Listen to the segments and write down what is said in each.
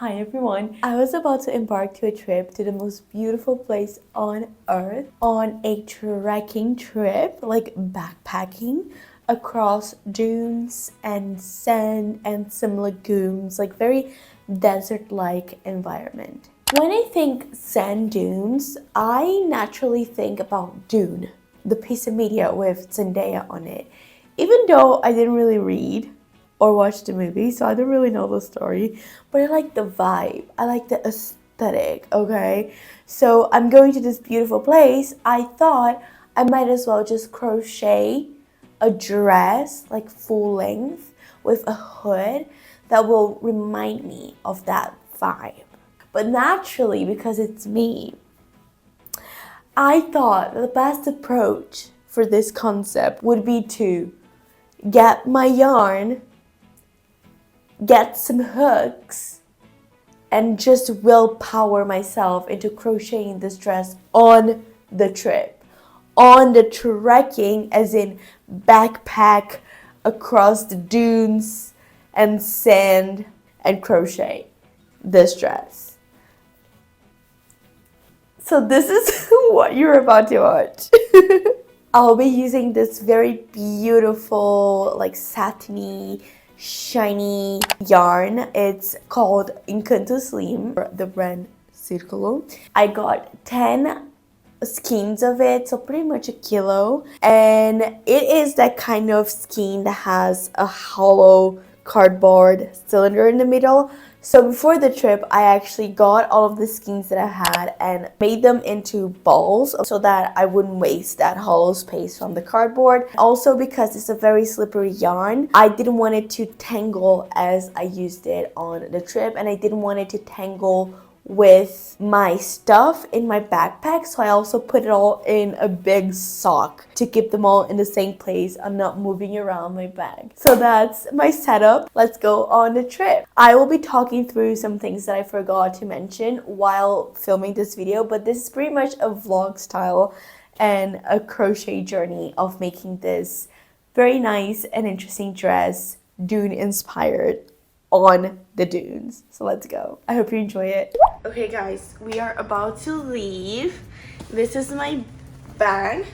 Hi everyone. I was about to embark to a trip to the most beautiful place on earth, on a trekking trip, like backpacking across dunes and sand and some lagoons, like very desert-like environment. When I think sand dunes, I naturally think about Dune, the piece of media with Zendaya on it. Even though I didn't really read or watch the movie, so I don't really know the story, but I like the vibe. I like the aesthetic, okay? So I'm going to this beautiful place. I thought I might as well just crochet a dress, like full length, with a hood that will remind me of that vibe. But naturally, because it's me, I thought the best approach for this concept would be to get my yarn, get some hooks, and just willpower myself into crocheting this dress on the trip. On the trekking, as in backpack across the dunes and sand and crochet this dress. So this is what you're about to watch. I'll be using this very beautiful, like satiny, shiny yarn. It's called Encanto Slim, the brand Circolo. I got 10 skeins of it, so pretty much a kilo. And it is that kind of skein that has a hollow cardboard cylinder in the middle. So before the trip, I actually got all of the skeins that I had and made them into balls so that I wouldn't waste that hollow space from the cardboard. Also, because it's a very slippery yarn, I didn't want it to tangle as I used it on the trip, and I didn't want it to tangle with my stuff in my backpack, so I also put it all in a big sock to keep them all in the same place and not moving around my bag. So that's my setup. Let's go on the trip. I will be talking through some things that I forgot to mention while filming this video, but this is pretty much a vlog style and a crochet journey of making this very nice and interesting dress, Dune inspired, on the dunes. So let's go. I hope you enjoy it. Okay guys, we are about to leave. This is my bag.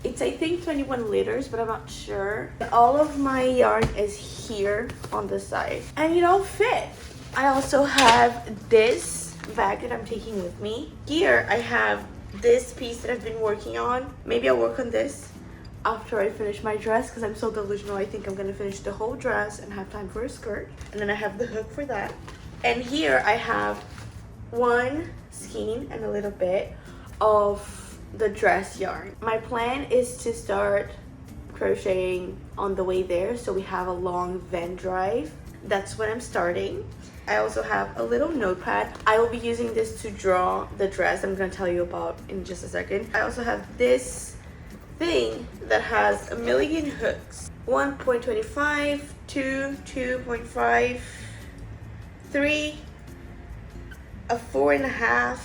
It's I think 21 liters, but I'm not sure. All of my yarn is here on the side and it all fit. I also have this bag that I'm taking with me. Here I have this piece that I've been working on. Maybe I'll work on this after I finish my dress, because I'm so delusional. I think I'm gonna finish the whole dress and have time for a skirt, and then I have the hook for that. And here I have one skein and a little bit of the dress yarn. My plan is to start crocheting on the way there, so we have a long van drive. That's when I'm starting. I also have a little notepad. I will be using this to draw the dress I'm gonna tell you about in just a second. I also have this thing that has a million hooks. 1.25, 2, 2.5, 3, a 4.5,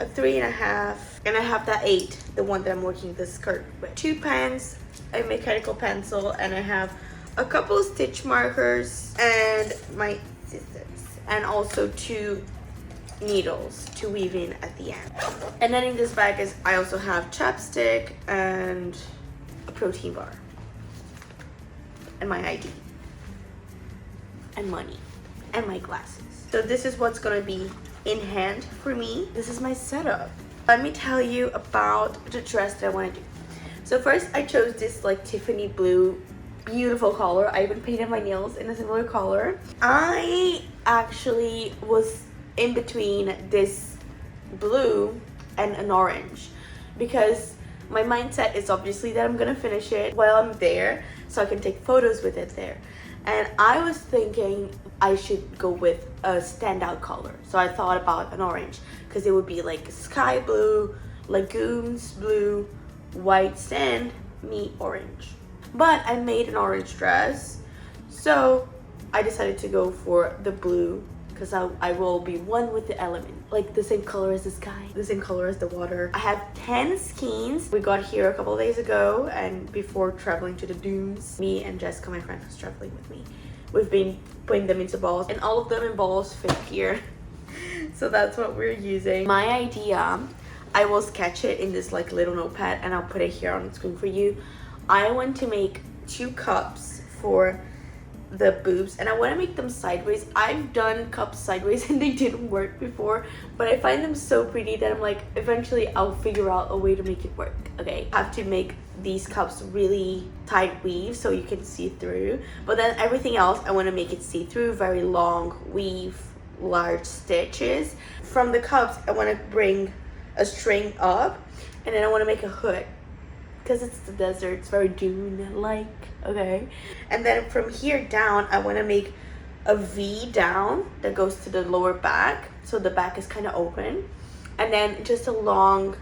a 3.5, and I have that 8, the one that I'm working the skirt with. 2 pens, a mechanical pencil, and I have a couple of stitch markers and my scissors, and also 2 needles to weave in at the end. And then in this bag is I also have chapstick and a protein bar and my ID and money and my glasses. So this is what's gonna be in hand for me. This is my setup. Let me tell you about the dress that I want to do. So first I chose this like Tiffany blue, beautiful color. I even painted my nails in a similar color. I actually was in between this blue and an orange, because my mindset is obviously that I'm gonna finish it while I'm there so I can take photos with it there. And I was thinking I should go with a standout color, so I thought about an orange, because it would be like sky blue, lagoons blue, white sand, me orange. But I made an orange dress, so I decided to go for the blue, because I will be one with the element, like the same color as the sky, the same color as the water. I have 10 skeins. We got here a couple of days ago, and before traveling to the dunes, me and Jessica, my friend who's traveling with me, we've been putting them into balls, and all of them in balls fit here. So that's what we're using. My idea, I will sketch it in this like little notepad and I'll put it here on the screen for you. I want to make 2 cups for the boobs, and I want to make them sideways. I've done cups sideways and they didn't work before, but I find them so pretty that I'm like, eventually I'll figure out a way to make it work. Okay, I have to make these cups really tight weave so you can see through, but then everything else I want to make it see through, very long weave, large stitches. From the cups I want to bring a string up, and then I want to make a hood because it's the desert, it's very Dune like. Okay, and then from here down I want to make a V down that goes to the lower back, so the back is kind of open, and then just a long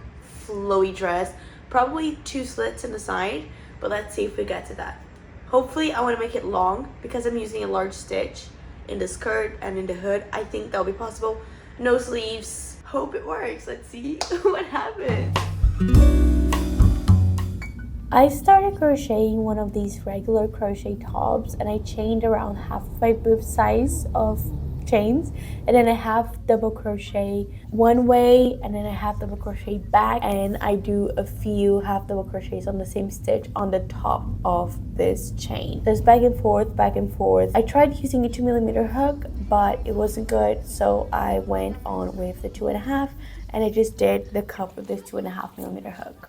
flowy dress, probably 2 slits in the side, but let's see if we get to that. Hopefully I want to make it long because I'm using a large stitch in the skirt and in the hood. I think that'll be possible. No sleeves. Hope it works. Let's see what happens. I started crocheting one of these regular crochet tops, and I chained around half my boob size of chains, and then I have double crochet one way and then I have double crochet back, and I do a few half double crochets on the same stitch on the top of this chain. There's back and forth, back and forth. I tried using a 2mm hook, but it wasn't good, so I went on with the 2.5, and I just did the cup with this 2.5mm hook.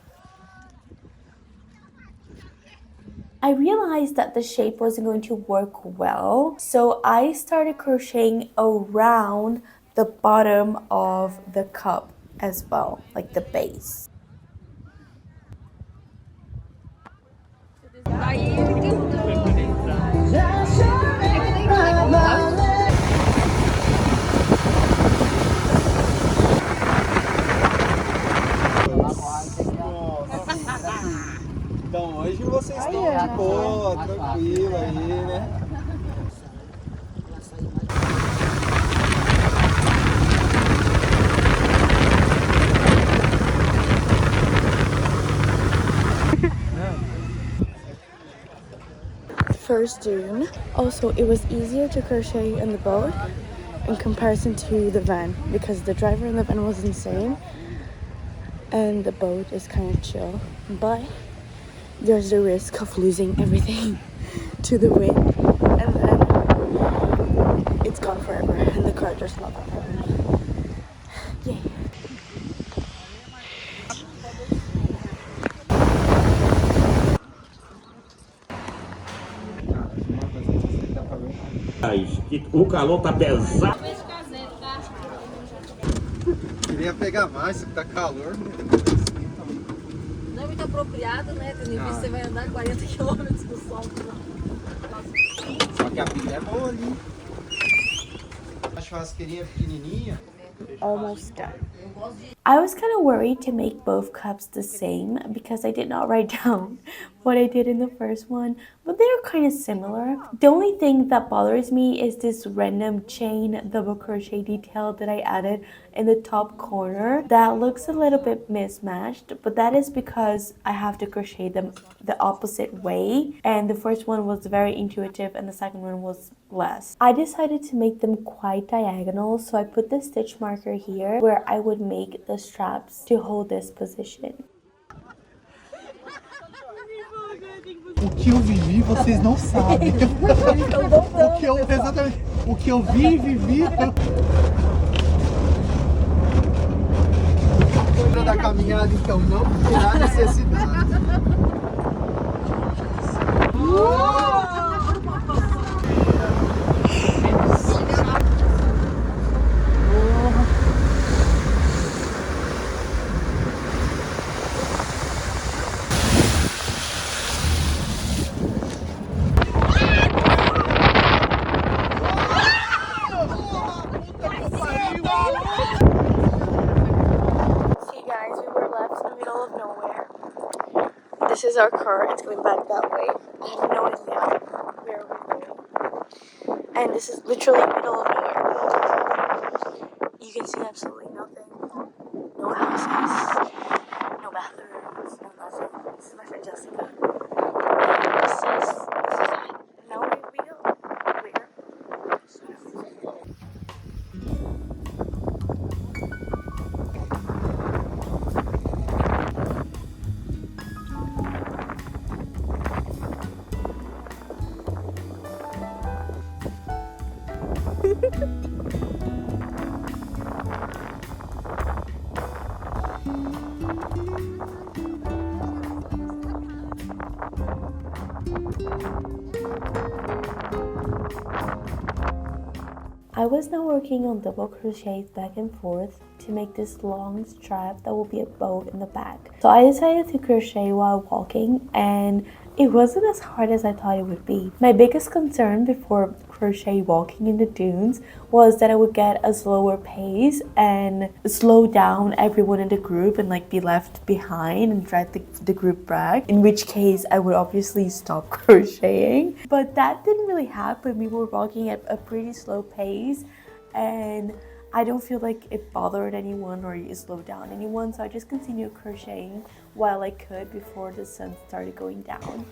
I realized that the shape wasn't going to work well, so I started crocheting around the bottom of the cup as well, like the base. Então hoje vocês estão de boa, tranquilo aí, né? First Dune. Also, it was easier to crochet in the boat in comparison to the van because the driver in the van was insane and the boat is kind of chill, but there's the risk of losing everything to the wind, and then it's gone forever and the car just not forever. Yeah. O calor tá pesado. Queria pegar mais, só que tá calor, né? Não é muito apropriado, né? Tendo em vista que você vai andar 40 km no sol. Só que a pilha é boa ali. A churrasqueirinha pequenininha. Almost done. I was kind of worried to make both cups the same because I did not write down what I did in the first one, but they're kind of similar. The only thing that bothers me is this random chain double crochet detail that I added in the top corner that looks a little bit mismatched, but that is because I have to crochet them the opposite way, and the first one was very intuitive and the second one was less. I decided to make them quite diagonal, so I put the stitch marker here where I would make the straps to hold this position. O que eu vivi, vocês não sabem. Exatamente. O que eu vivi. Da caminhada, então, não terá necessidade. This is our car, it's going back that way. I have no idea where we're going. And this is literally middle of nowhere. You can see absolutely nothing. No houses, no bathrooms, no nothing. This is my friend Jessica. And this is it. Now where we go? We're I was now working on double crochets back and forth to make this long strap that will be a bow in the back. So I decided to crochet while walking, and it wasn't as hard as I thought it would be. My biggest concern before crochet walking in the dunes was that I would get a slower pace and slow down everyone in the group and like be left behind and drag the group back, in which case I would obviously stop crocheting. But that didn't really happen. We were walking at a pretty slow pace, and I don't feel like it bothered anyone or it slowed down anyone, so I just continued crocheting while I could before the sun started going down.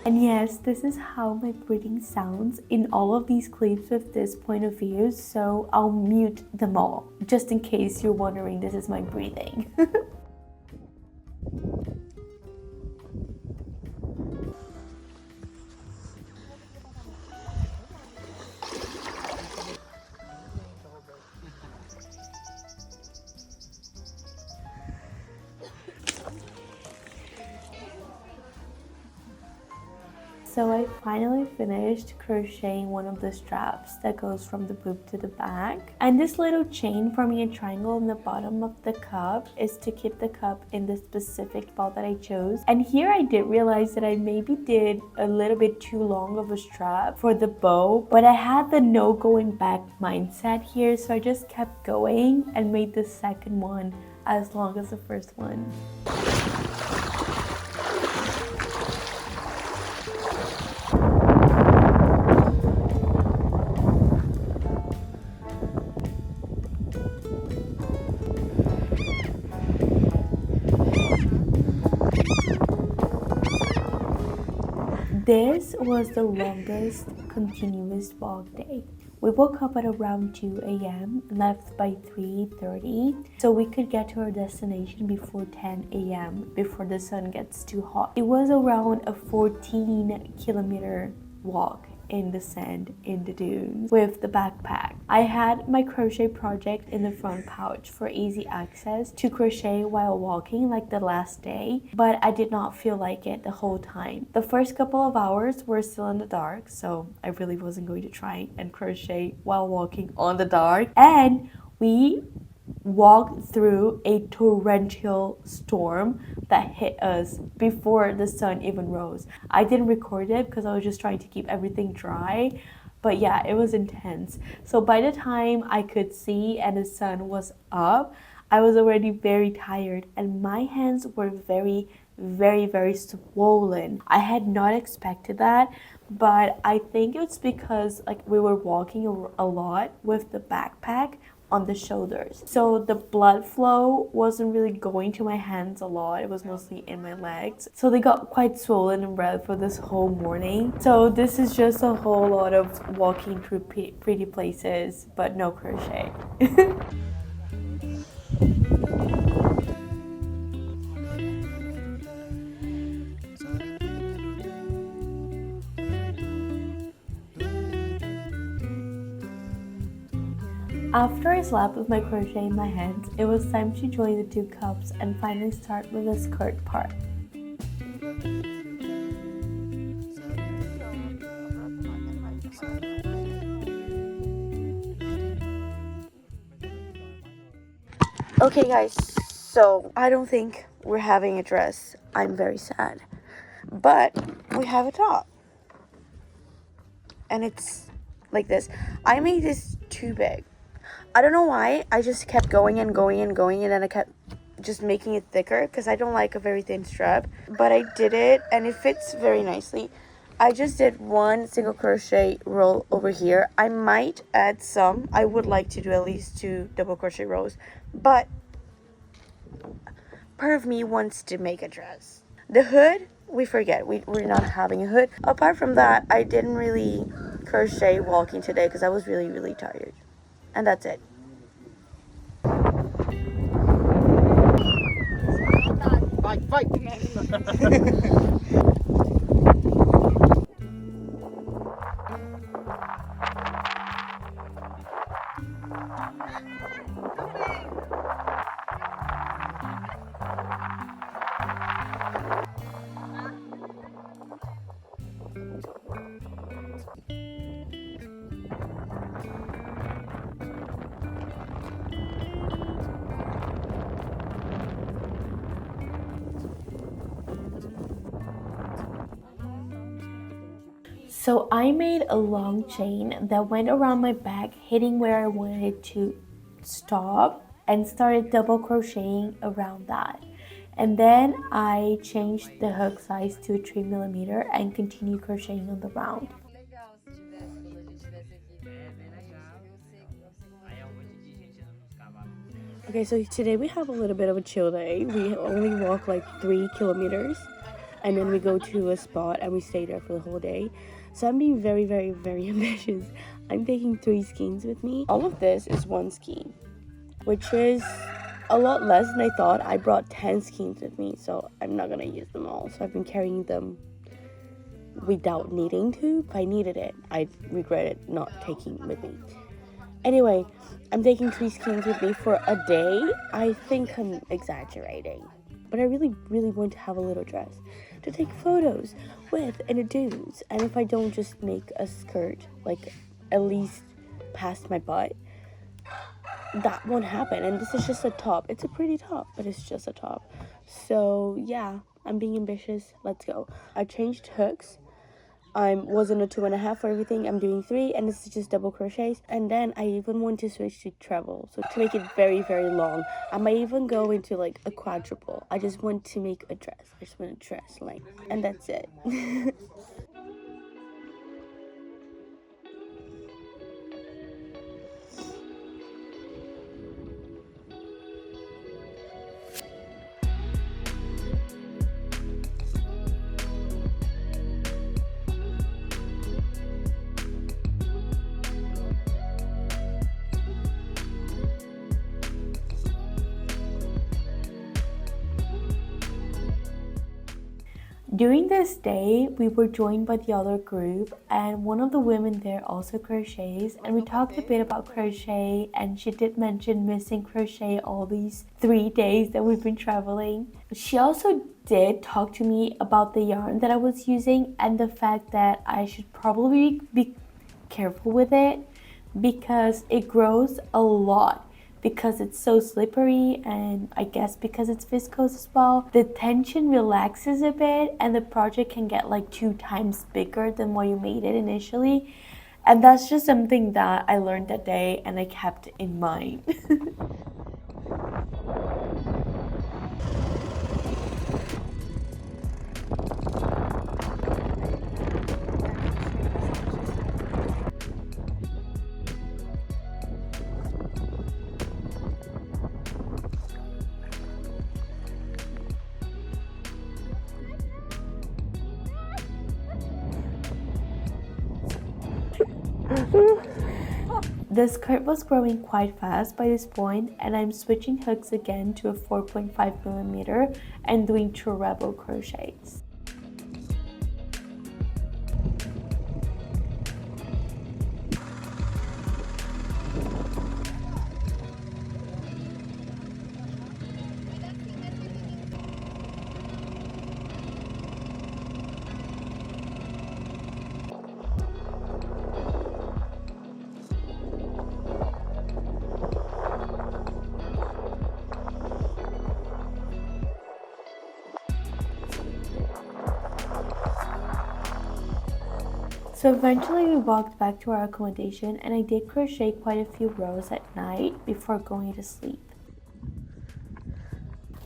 And yes, this is how my breathing sounds in all of these clips with this point of view, so I'll mute them all, just in case you're wondering this is my breathing. So I finally finished crocheting one of the straps that goes from the boob to the back. And this little chain forming a triangle in the bottom of the cup is to keep the cup in the specific ball that I chose. And here I did realize that I maybe did a little bit too long of a strap for the bow, but I had the no going back mindset here, so I just kept going and made the second one as long as the first one. This was the longest continuous walk day. We woke up at around 2 a.m. and left by 3:30 so we could get to our destination before 10 a.m. before the sun gets too hot. It was around a 14-kilometer walk in the sand in the dunes with the backpack. I had my crochet project in the front pouch for easy access to crochet while walking like the last day, but I did not feel like it the whole time. The first couple of hours were still in the dark, so I really wasn't going to try and crochet while walking on the dark. And we walked through a torrential storm that hit us before the sun even rose. I didn't record it because I was just trying to keep everything dry, but yeah, it was intense. So by the time I could see and the sun was up, I was already very tired and my hands were very swollen. I had not expected that, but I think it's because like we were walking a lot with the backpack on the shoulders, so the blood flow wasn't really going to my hands a lot. It was mostly in my legs, so they got quite swollen and red for this whole morning. So this is just a whole lot of walking through pretty places but no crochet. After I slapped with my crochet in my hands, it was time to join the 2 cups and finally start with the skirt part. Okay guys, so I don't think we're having a dress. I'm very sad. But we have a top. And it's like this. I made this too big. I don't know why, I just kept going and going and going, and then I kept just making it thicker because I don't like a very thin strap. But I did it and it fits very nicely. I just did 1 single crochet row over here. I might add some. I would like to do at least 2 double crochet rows, but part of me wants to make a dress. The hood, we forget. We're not having a hood. Apart from that, I didn't really crochet walking today because I was really tired. And that's it. Vai! So I made a long chain that went around my back, hitting where I wanted it to stop, and started double crocheting around that. And then I changed the hook size to 3mm and continued crocheting on the round. Legal se tivesse, quando a gente tivesse aqui. É bem legal. Aí é um monte de gente andando nos cavalos. Okay, so today we have a little bit of a chill day. We only walk like 3 kilometers and then we go to a spot and we stay there for the whole day. So I'm being very, very, very ambitious. I'm taking 3 skeins with me. All of this is 1 skein, which is a lot less than I thought. I brought 10 skeins with me, so I'm not gonna use them all. So I've been carrying them without needing to. If I needed it, I'd regret it not taking with me. Anyway, I'm taking 3 skeins with me for a day. I think I'm exaggerating, but I really, really want to have a little dress to take photos with in the dunes. And if I don't just make a skirt, like at least past my butt, that won't happen. And this is just a top. It's a pretty top, but it's just a top. So yeah, I'm being ambitious. Let's go. I changed hooks. I was in a 2.5 for everything. I'm doing 3, and this is just double crochets. And then I even want to switch to treble, so to make it very, very long. I might even go into like a quadruple. I just want to make a dress. I just want a dress length, and that's it. During this day, we were joined by the other group, and one of the women there also crochets, and we talked a bit about crochet, and she did mention missing crochet all these 3 days that we've been traveling. She also did talk to me about the yarn that I was using and the fact that I should probably be careful with it because it grows a lot. Because it's so slippery, and I guess because it's viscose as well, the tension relaxes a bit and the project can get like 2 times bigger than what you made it initially. And that's just something that I learned that day and I kept in mind. The skirt was growing quite fast by this point, and I'm switching hooks again to a 4.5mm and doing treble crochets. So eventually we walked back to our accommodation, and I did crochet quite a few rows at night before going to sleep.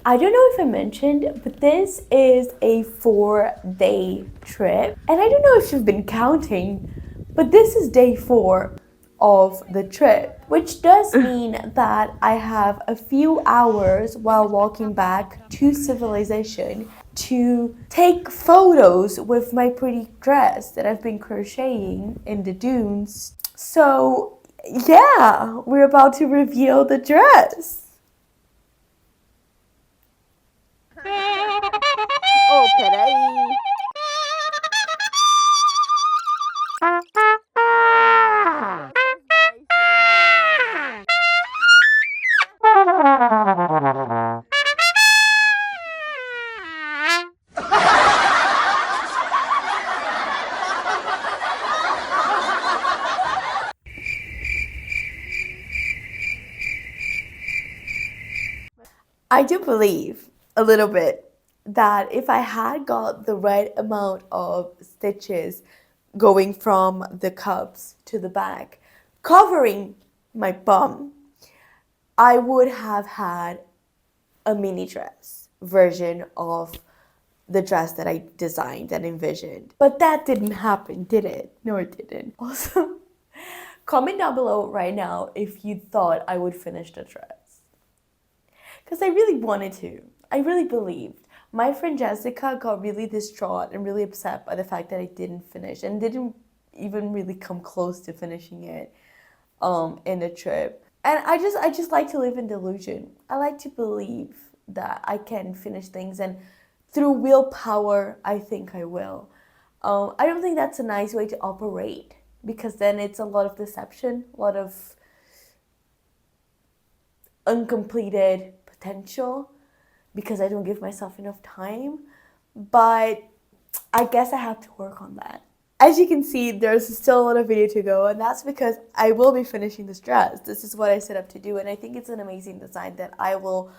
I don't know if I mentioned, but this is a 4-day trip. And I don't know if you've been counting, but this is day 4 of the trip, which does mean that I have a few hours while walking back to civilization to take photos with my pretty dress that I've been crocheting in the dunes. So yeah, we're about to reveal the dress. Oh, peraí. I do believe a little bit that if I had got the right amount of stitches going from the cups to the back, covering my bum, I would have had a mini dress version of the dress that I designed and envisioned. But that didn't happen, did it? No, it didn't. Also, comment down below right now if you thought I would finish the dress. Because I really wanted to. I really believed. My friend Jessica got really distraught and really upset by the fact that I didn't finish and didn't even really come close to finishing it in the trip. And I just like to live in delusion. I like to believe that I can finish things, and through willpower, I think I will. I don't think that's a nice way to operate, because then it's a lot of deception, a lot of uncompleted potential, because I don't give myself enough time. But I guess I have to work on that. As you can see, there's still a lot of video to go, and that's because I will be finishing this dress. This is what I set up to do, and I think it's an amazing design that I will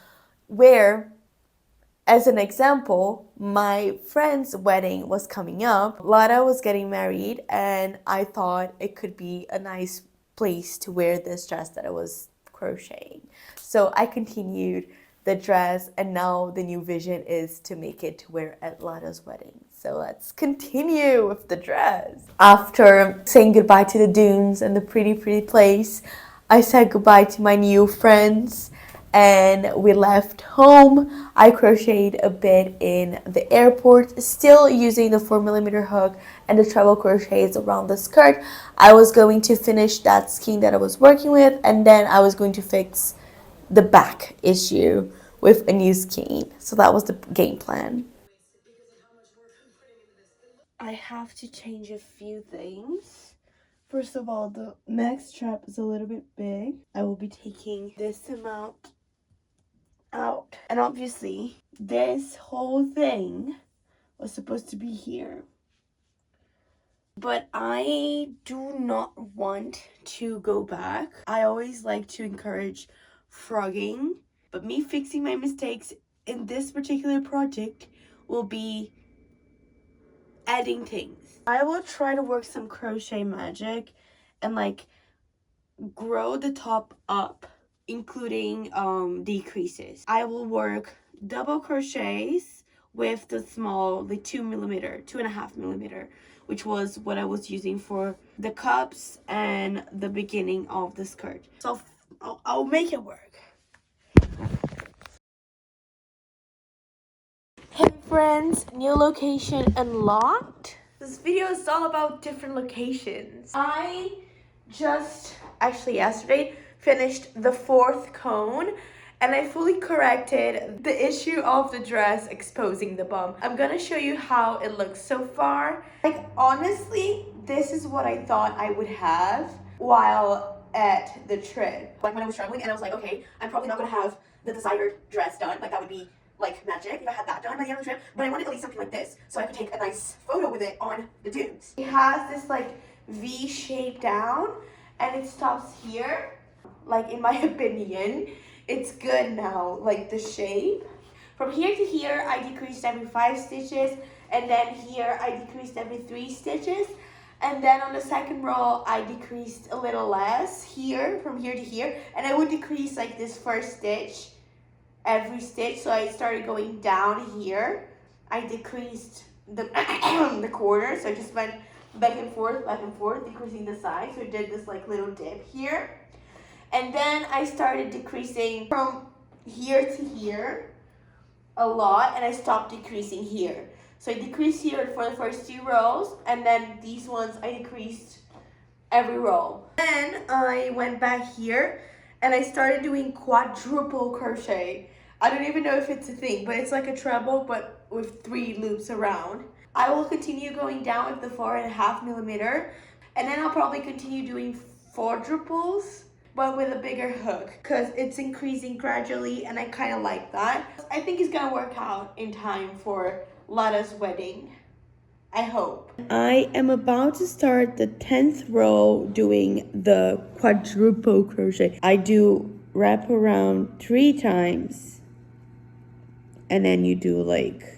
wear. As an example, my friend's wedding was coming up. Lara was getting married, and I thought it could be a nice place to wear this dress that I was crocheting. So I continued the dress, and now the new vision is to make it to wear at Lara's wedding. So let's continue with the dress. After saying goodbye to the dunes and the pretty place, I said goodbye to my new friends and we left home. I crocheted a bit in the airport, still using the 4mm hook and the treble crochets around the skirt. I was going to finish that skein that I was working with, and then I was going to fix the back issue with a new skein. So that was the game plan. I have to change a few things. First of all, the neck strap is a little bit big. I will be taking this amount out. And obviously, this whole thing was supposed to be here. But I do not want to go back. I always like to encourage frogging. But me fixing my mistakes in this particular project will be adding things. I will try to work some crochet magic and like grow the top up, including decreases. I will work double crochets with the small, the 2.5mm, which was what I was using for the cups and the beginning of the skirt. So I'll make it work. Hey friends, new location unlocked. This video is all about different locations. I just, actually yesterday, finished the 4th cone, and I fully corrected the issue of the dress exposing the bum. I'm gonna show you how it looks so far. Like, honestly, this is what I thought I would have while at the trip. Like, when I was traveling, and I was like, okay, I'm probably not gonna have the desired dress done. Like, that would be like magic if I had that done by the end of the trip, but I wanted at least something like this so I could take a nice photo with it on the dunes. It has this like V shape down, and it stops here. Like, in my opinion, it's good now, like the shape. From here to here, I decreased every 5 stitches, and then here I decreased every 3 stitches. And then on the second row, I decreased a little less here, from here to here, and I would decrease like this first stitch every stitch. So I started going down here. I decreased the the corner, so I just went back and forth, decreasing the size. So I did this like little dip here, and then I started decreasing from here to here a lot, and I stopped decreasing here. So I decreased here for the first 2 rows, and then these ones I decreased every row. Then I went back here and I started doing quadruple crochet. I don't even know if it's a thing, but it's like a treble but with 3 loops around. I will continue going down with the 4.5mm, and then I'll probably continue doing quadruples but with a bigger hook, because it's increasing gradually and I kind of like that. I think it's gonna work out in time for Lara's wedding. I hope. I am about to start the 10th row doing the quadruple crochet. I do wrap around 3 times, and then you do like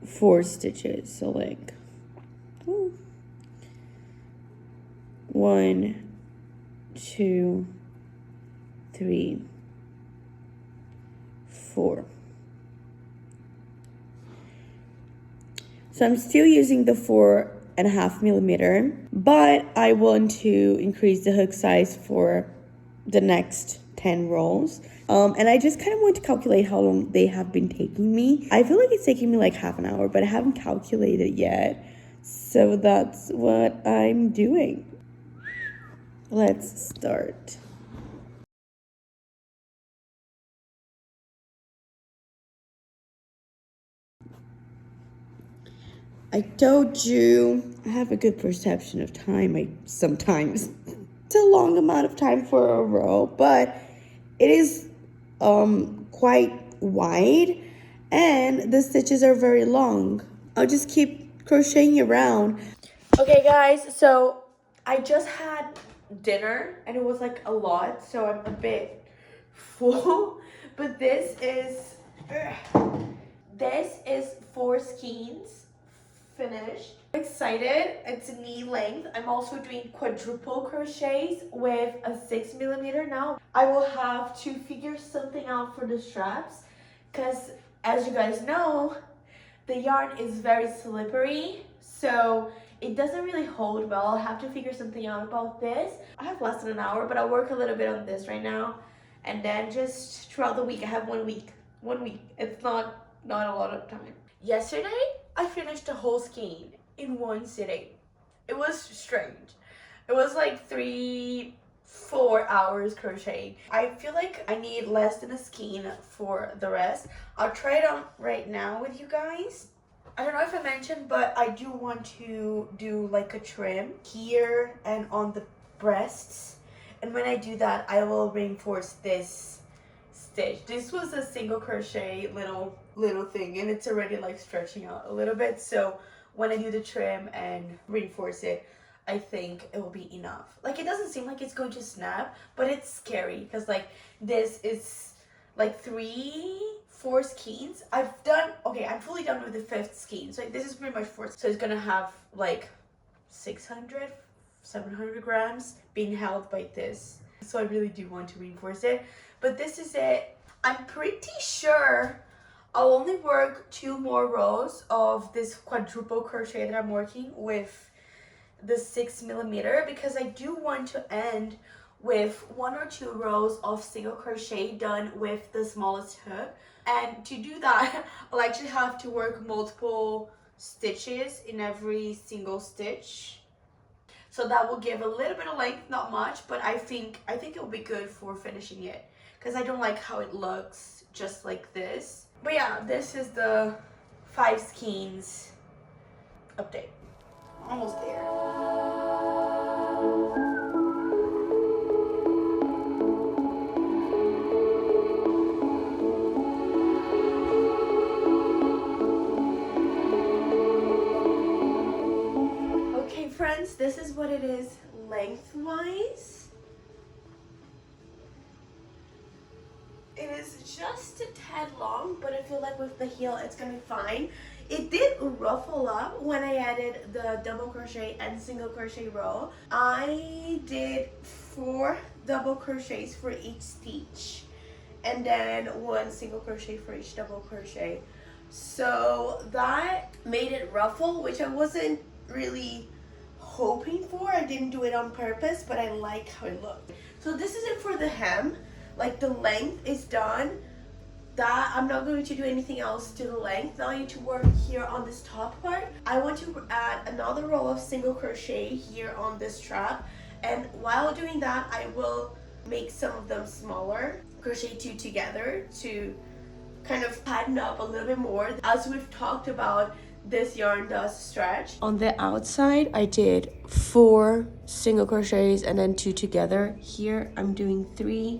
4 stitches. So like 1, 2, 3, 4. So I'm still using the 4.5 millimeter, but I want to increase the hook size for the next 10 rolls. And I just kind of want to calculate how long they have been taking me. I feel like it's taking me like half an hour, but I haven't calculated yet. So that's what I'm doing. Let's start. I told you I have a good perception of time. Sometimes it's a long amount of time for a row, but it is quite wide and the stitches are very long. I'll just keep crocheting around. Okay guys, so I just had dinner and it was like a lot, so I'm a bit full. But this is 4 skeins finished. I'm excited. It's knee length. I'm also doing quadruple crochets with a 6 millimeter now. I will have to figure something out for the straps because, as you guys know, the yarn is very slippery, so it doesn't really hold well. I'll have to figure something out about this. I have less than an hour, but I'll work a little bit on this right now, and then just throughout the week. I have 1 week. 1 week. It's not a lot of time. Yesterday, I finished a whole skein in one sitting. It was strange. It was like 3-4 hours crocheting. I feel like I need less than a skein for the rest. I'll try it on right now with you guys. I don't know if I mentioned, but I do want to do like a trim here and on the breasts. And when I do that, I will reinforce this stitch. This was a single crochet little thing, and it's already like stretching out a little bit. So when I do the trim and reinforce it, I think it will be enough. Like, it doesn't seem like it's going to snap, but it's scary because like this is like 3-4 skeins. I'm fully done with the 5th skein. So like, this is pretty much 4. So it's gonna have like 600-700 grams being held by this. So I really do want to reinforce it. But this is it. I'm pretty sure I'll only work 2 more rows of this quadruple crochet that I'm working with the 6 millimeter, because I do want to end with 1 or 2 rows of single crochet done with the smallest hook. And to do that, I'll actually have to work multiple stitches in every single stitch. So that will give a little bit of length, not much, but I think it will be good for finishing it, because I don't like how it looks just like this. But yeah, this is the 5 skeins update. Almost there. Okay friends, this is what it is lengthwise. It is just a tad long, but I feel like with the heel it's gonna be fine. It did ruffle up when I added the double crochet and single crochet row. I did 4 double crochets for each stitch and then 1 single crochet for each double crochet. So that made it ruffle, which I wasn't really hoping for. I didn't do it on purpose, but I like how it looked. So this is it for the hem. Like, the length is done. That I'm not going to do anything else to the length. Now I need to work here on this top part. I want to add another row of single crochet here on this strap, and while doing that I will make some of them smaller. Crochet 2 together to kind of tighten up a little bit more. As we've talked about, this yarn does stretch. On the outside I did 4 single crochets and then 2 together. Here I'm doing 3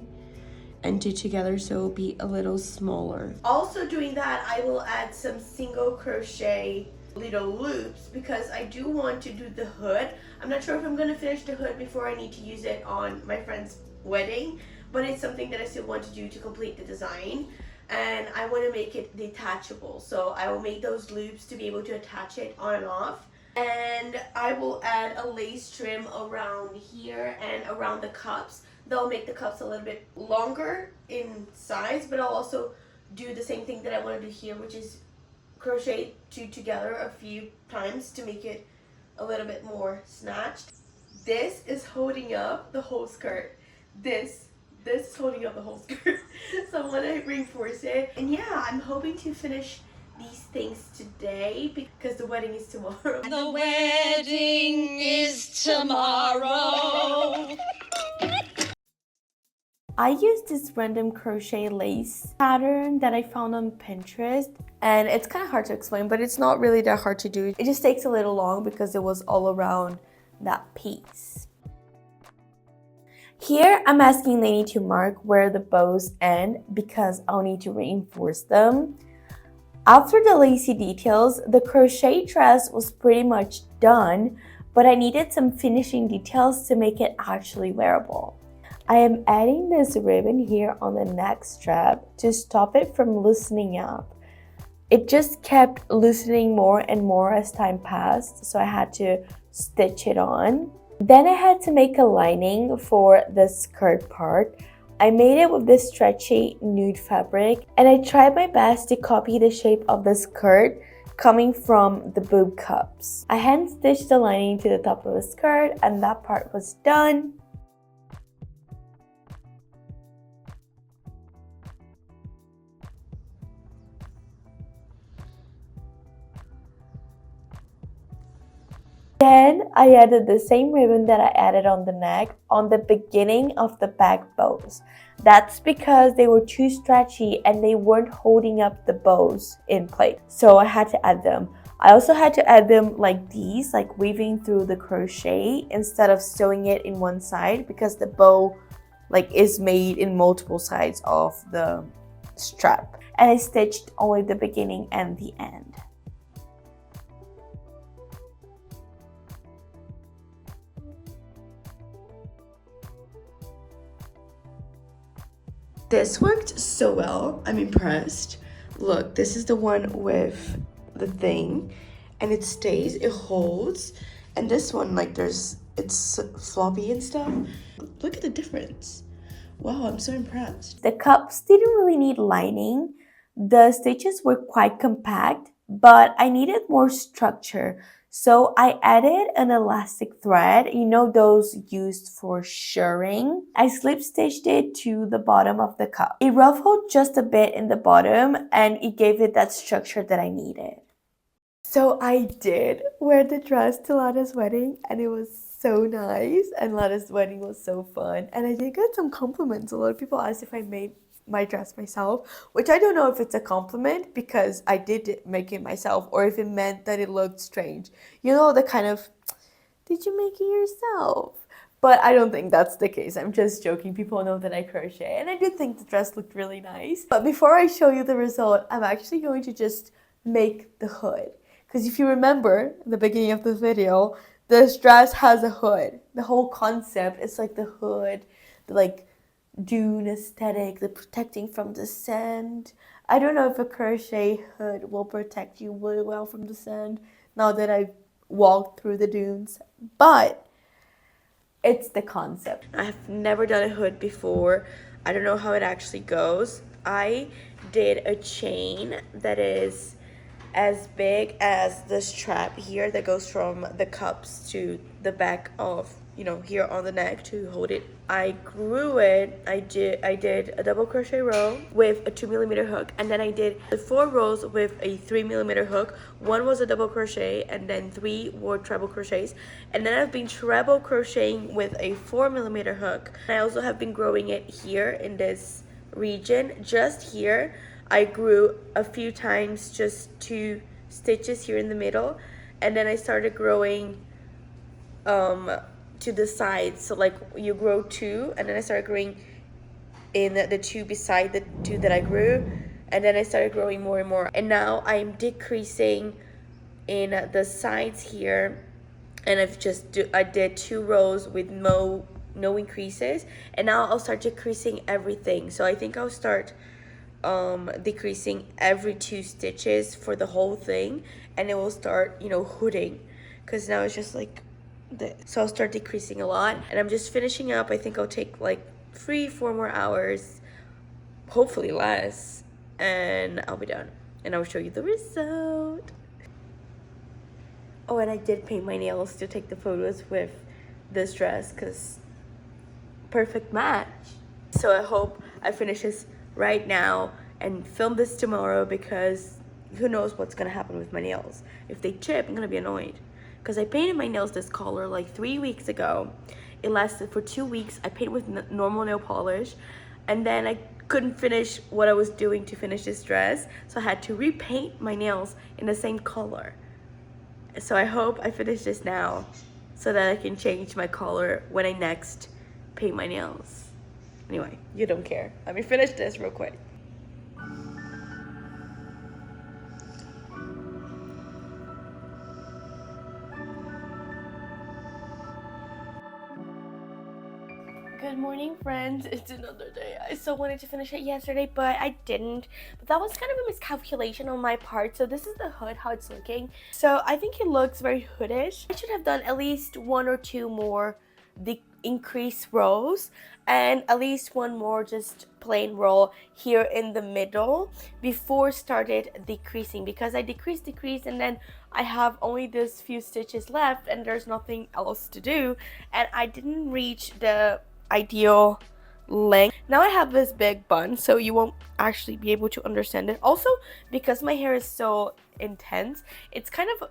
and 2 together, so it'll be a little smaller. Also doing that, I will add some single crochet little loops because I do want to do the hood. I'm not sure if I'm gonna finish the hood before I need to use it on my friend's wedding, but it's something that I still want to do to complete the design, and I want to make it detachable. So I will make those loops to be able to attach it on and off. And I will add a lace trim around here and around the cups. That'll make the cups a little bit longer in size, but I'll also do the same thing that I want to do here, which is crochet two together a few times to make it a little bit more snatched. This is holding up the whole skirt. This is holding up the whole skirt. So I want to reinforce it. And yeah, I'm hoping to finish these things today because the wedding is tomorrow. The wedding is tomorrow. I used this random crochet lace pattern that I found on Pinterest, and it's kind of hard to explain, but it's not really that hard to do. It just takes a little long because it was all around that piece. Here, I'm asking Lainey to mark where the bows end because I'll need to reinforce them. After the lacy details, the crochet dress was pretty much done, but I needed some finishing details to make it actually wearable. I am adding this ribbon here on the neck strap to stop it from loosening up. It just kept loosening more and more as time passed, so I had to stitch it on. Then I had to make a lining for the skirt part. I made it with this stretchy nude fabric, and I tried my best to copy the shape of the skirt coming from the boob cups. I hand stitched the lining to the top of the skirt, and that part was done. Then I added the same ribbon that I added on the neck on the beginning of the back bows. That's because they were too stretchy and they weren't holding up the bows in place. So I had to add them. I also had to add them like these, like weaving through the crochet instead of sewing it in one side because the bow is made in multiple sides of the strap. And I stitched only the beginning and the end. This worked so well. I'm impressed. Look, this is the one with the thing, and it stays, it holds. And this one, it's floppy and stuff. Look at the difference. Wow, I'm so impressed. The cups didn't really need lining. The stitches were quite compact, but I needed more structure. So I added an elastic thread, you know those used for shirring. I slip stitched it to the bottom of the cup. It ruffled just a bit in the bottom and it gave it that structure that I needed. So I did wear the dress to Lana's wedding and it was so nice, and Lana's wedding was so fun, and I did get some compliments. A lot of people asked if I made my dress myself, which I don't know if it's a compliment because I did make it myself or if it meant that it looked strange. You know, the kind of, did you make it yourself? But I don't think that's the case. I'm just joking. People know that I crochet, and I did think the dress looked really nice. But before I show you the result, I'm actually going to just make the hood. Because if you remember in the beginning of the video, this dress has a hood. The whole concept is like the hood, the Dune aesthetic, the protecting from the sand. I don't know if a crochet hood will protect you really well from the sand now that I've walked through the dunes, but it's the concept. I've never done a hood before. I don't know how it actually goes. I did a chain that is as big as the strap here that goes from the cups to the back of, here on the neck to hold it. I grew it. I did a double crochet row with a 2mm hook, and then I did 4 rows with a 3mm hook. 1 was a double crochet, and then 3 were treble crochets. And then I've been treble crocheting with a 4mm hook. I also have been growing it here in this region, just here. I grew a few times, just 2 stitches here in the middle, and then I started growing to the sides. So you grow 2, and then I started growing in the 2 beside the 2 that I grew, and then I started growing more and more, and now I'm decreasing in the sides here, and I did 2 rows with no increases, and now I'll start decreasing everything. So I think I'll start decreasing every 2 stitches for the whole thing, and it will start hooding. because now it's just like this. So I'll start decreasing a lot, and I'm just finishing up. I think I'll take like 3-4 more hours, hopefully less, and I'll be done, and I'll show you the result. Oh, and I did paint my nails to take the photos with this dress because perfect match. So I hope I finish this right now and film this tomorrow, because who knows what's gonna happen with my nails. If they chip, I'm gonna be annoyed, because I painted my nails this color like 3 weeks ago. It lasted for 2 weeks. I painted with normal nail polish, and then I couldn't finish what I was doing to finish this dress, so I had to repaint my nails in the same color. So I hope I finish this now so that I can change my color when I next paint my nails. Anyway, you don't care. Let me finish this real quick. Good morning, friends. It's another day. I so wanted to finish it yesterday, but I didn't. But that was kind of a miscalculation on my part. So this is the hood, how it's looking. So I think it looks very hoodish. I should have done at least 1 or 2 more increased rows, and at least 1 more just plain row here in the middle before started decreasing, because I decreased, and then I have only this few stitches left and there's nothing else to do, and I didn't reach the ideal length. Now I have this big bun, so you won't actually be able to understand it. Also, because my hair is so intense, it's kind of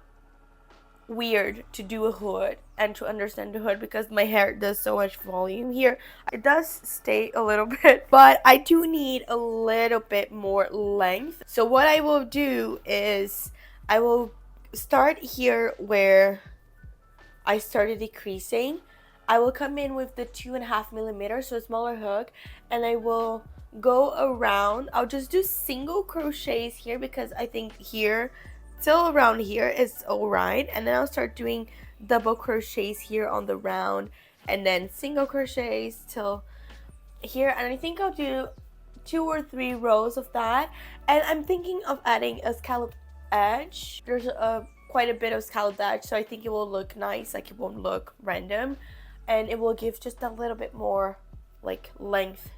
weird to do a hood and to understand the hood, because my hair does so much volume here. It does stay a little bit, but I do need a little bit more length. So what I will do is I will start here where I started decreasing. I will come in with the 2.5 millimeters, so a smaller hook, and I will go around. I'll just do single crochets here, because I think here till around here is all right, and then I'll start doing double crochets here on the round, and then single crochets till here, and I think I'll do 2 or 3 rows of that. And I'm thinking of adding a scalloped edge. There's quite a bit of scalloped edge, so I think it will look nice, like it won't look random, and it will give just a little bit more like length.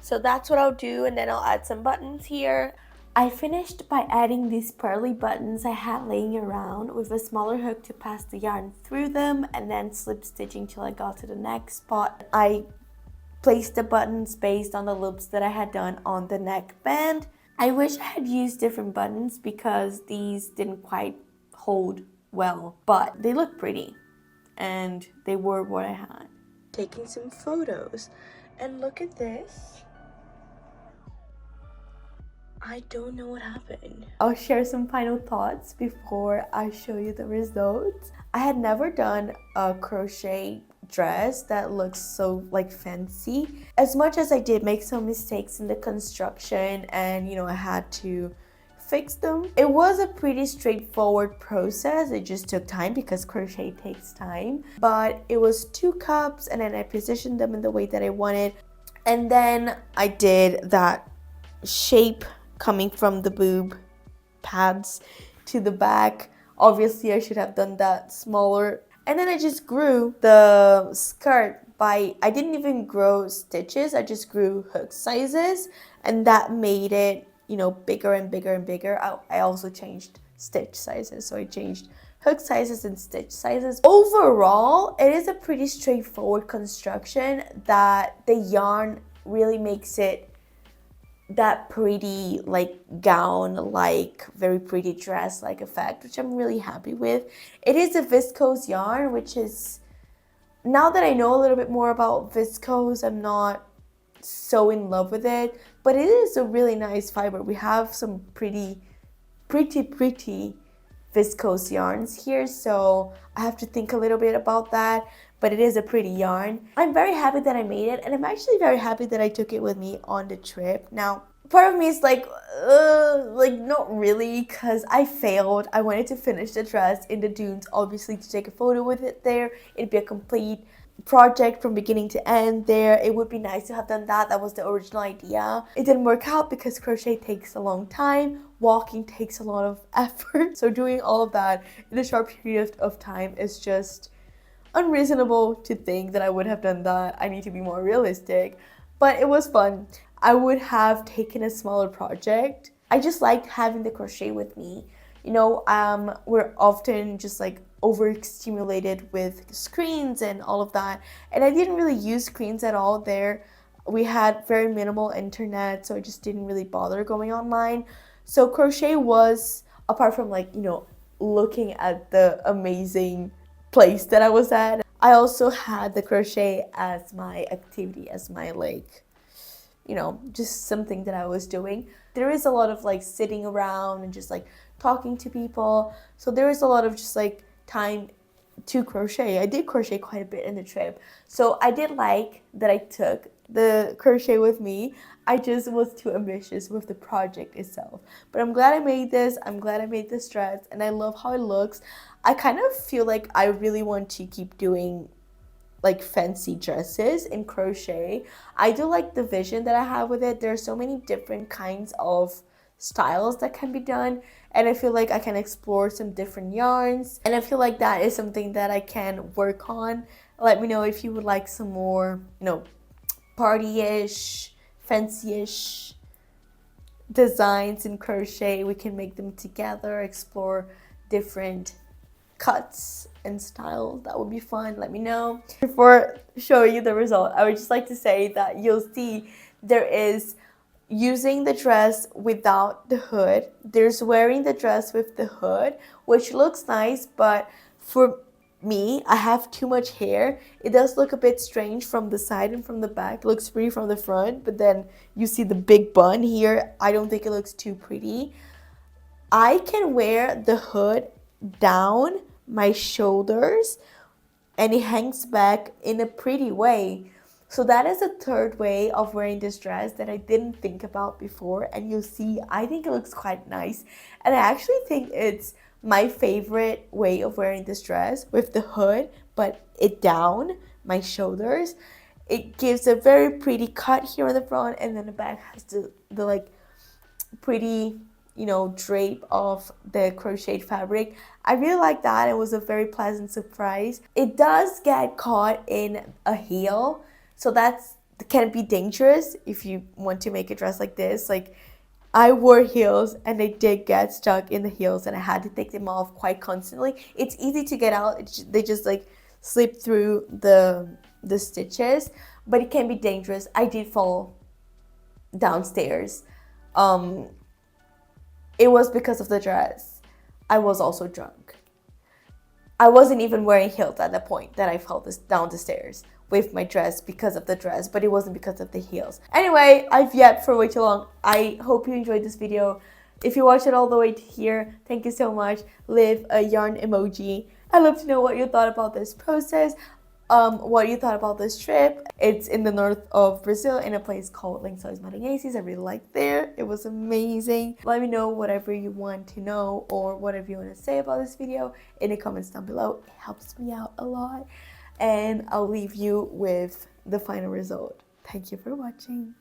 So that's what I'll do, and then I'll add some buttons here. I finished by adding these pearly buttons I had laying around with a smaller hook to pass the yarn through them, and then slip stitching till I got to the next spot. I placed the buttons based on the loops that I had done on the neckband. I wish I had used different buttons because these didn't quite hold well, but they look pretty and they were what I had. Taking some photos, and look at this. I don't know what happened. I'll share some final thoughts before I show you the results. I had never done a crochet dress that looks so like fancy. As much as I did make some mistakes in the construction, and I had to fix them, it was a pretty straightforward process. It just took time because crochet takes time. But it was 2 cups, and then I positioned them in the way that I wanted, and then I did that shape coming from the boob pads to the back. Obviously I should have done that smaller, and then I just grew the skirt by, I didn't even grow stitches, I just grew hook sizes, and that made it bigger and bigger and bigger. I also changed stitch sizes, so I changed hook sizes and stitch sizes. Overall, it is a pretty straightforward construction that the yarn really makes it that pretty like gown, like very pretty dress like effect, which I'm really happy with. It is a viscose yarn, which is, now that I know a little bit more about viscose, I'm not so in love with it, but it is a really nice fiber. We have some pretty viscose yarns here, so I have to think a little bit about that, but it is a pretty yarn. I'm very happy that I made it, and I'm actually very happy that I took it with me on the trip. Now, part of me is like not really, because I failed. I wanted to finish the dress in the dunes, obviously, to take a photo with it there. It'd be a complete project from beginning to end there. It would be nice to have done that. That was the original idea. It didn't work out because crochet takes a long time. Walking takes a lot of effort. So doing all of that in a short period of time is just unreasonable to think that I would have done that. I need to be more realistic. But it was fun. I would have taken a smaller project. I just liked having the crochet with me. You know, we're often just like overstimulated with screens and all of that. And I didn't really use screens at all there. We had very minimal internet, so I just didn't really bother going online. So crochet was, apart from like, you know, looking at the amazing place that I was at, I also had the crochet as my activity, as my like, you know, just something that I was doing. There is a lot of like sitting around and just like talking to people. So there is a lot of just like time to crochet. I did crochet quite a bit in the trip. So I did like that I took the crochet with me. I just was too ambitious with the project itself. But I'm glad I made this. I'm glad I made this dress and I love how it looks. I kind of feel like I really want to keep doing like fancy dresses in crochet. I do like the vision that I have with it. There are so many different kinds of styles that can be done, and I feel like I can explore some different yarns, and I feel like that is something that I can work on. Let me know if you would like some more, you know, party-ish, fancy-ish designs in crochet. We can make them together, explore different cuts and styles. That would be fun. Let me know. Before showing you the result, I would just like to say that you'll see there is using the dress without the hood. There's wearing the dress with the hood, which looks nice, but for me, I have too much hair. It does look a bit strange from the side and from the back. It looks pretty from the front, but then you see the big bun here. I don't think it looks too pretty. I can wear the hood down my shoulders and it hangs back in a pretty way. So that is a third way of wearing this dress that I didn't think about before, and you'll see I think it looks quite nice, and I actually think it's my favorite way of wearing this dress, with the hood but it down my shoulders. It gives a very pretty cut here on the front, and then the back has the like pretty, you know, drape of the crocheted fabric. I really like that. It was a very pleasant surprise. It does get caught in a heel, so that's can be dangerous if you want to make a dress like this. Like, I wore heels and they did get stuck in the heels and I had to take them off quite constantly. It's easy to get out. They just like slip through the stitches, but it can be dangerous. I did fall downstairs. It was because of the dress. I was also drunk. I wasn't even wearing heels at the point that I fell down the stairs with my dress because of the dress, but it wasn't because of the heels. Anyway, I've yapped for way too long. I hope you enjoyed this video. If you watched it all the way to here, thank you so much. Leave a yarn emoji. I'd love to know what you thought about this process. What you thought about this trip. It's in the north of Brazil in a place called Lençois Maranhenses. I really liked there. It was amazing. Let me know whatever you want to know or whatever you want to say about this video in the comments down below. It helps me out a lot. And I'll leave you with the final result. Thank you for watching.